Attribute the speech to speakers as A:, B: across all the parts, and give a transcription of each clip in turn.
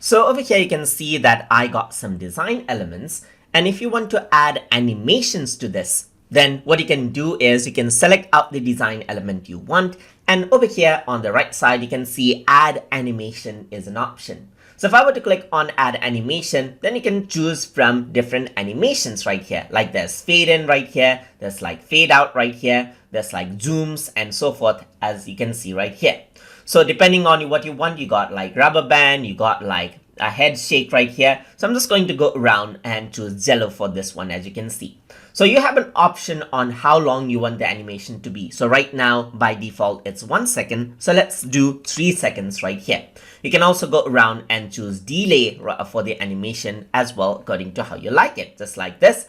A: So over here, you can see that I got some design elements. And if you want to add animations to this, then what you can do is you can select out the design element you want. And over here on the right side, you can see add animation is an option. So if I were to click on add animation, then you can choose from different animations right here. Like there's fade in right here, there's like fade out right here, there's like zooms and so forth, as you can see right here. So depending on what you want, you got like rubber band, you got like a head shake right here. So I'm just going to go around and choose jello for this one, as you can see. So you have an option on how long you want the animation to be. So right now, by default, it's 1 second. So let's do 3 seconds right here. You can also go around and choose delay for the animation as well, according to how you like it, just like this.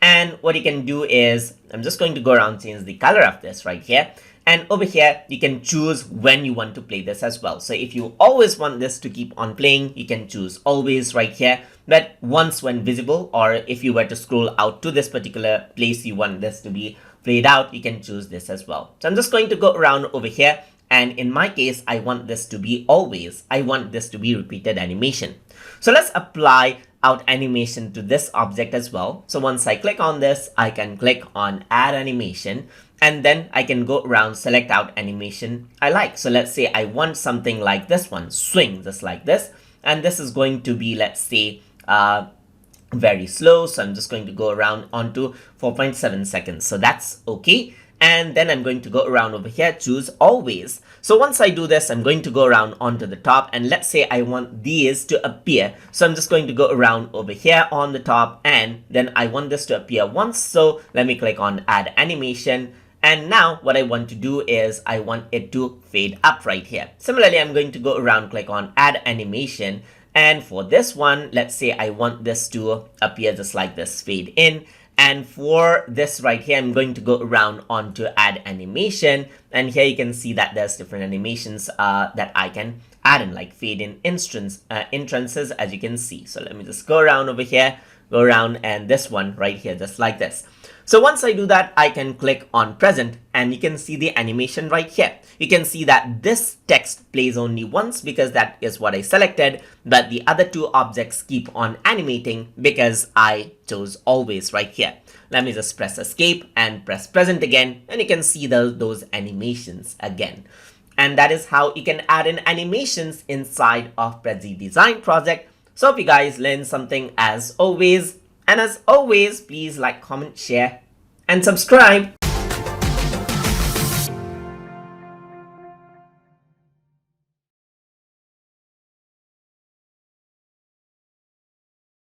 A: And what you can do is, I'm just going to go around and change the color of this right here. And over here, you can choose when you want to play this as well. So if you always want this to keep on playing, you can choose always right here. But once when visible, or if you were to scroll out to this particular place you want this to be played out, you can choose this as well. So I'm just going to go around over here. And in my case, I want this to be always. I want this to be repeated animation. So let's apply out animation to this object as well. So once I click on this, I can click on add animation. And then I can go around, select out animation I like. So let's say I want something like this one, swing just like this. And this is going to be, let's say, very slow. So I'm just going to go around onto 4.7 seconds. So that's okay. And then I'm going to go around over here, choose always. So once I do this, I'm going to go around onto the top. And let's say I want these to appear. So I'm just going to go around over here on the top. And then I want this to appear once. So let me click on add animation. And now what I want to do is I want it to fade up right here. Similarly, I'm going to go around, click on add animation. And for this one, let's say I want this to appear just like this, fade in. And for this right here, I'm going to go around onto add animation. And here you can see that there's different animations that I can add in, like fade in entrances, as you can see. So let me just go around over here, go around, and this one right here, just like this. So once I do that, I can click on present and you can see the animation right here. You can see that this text plays only once because that is what I selected, but the other two objects keep on animating because I chose always right here. Let me just press escape and press present again, and you can see those animations again. And that is how you can add in animations inside of Prezi Design project. So if you guys learned something as always, and as always, please like, comment, share, and subscribe.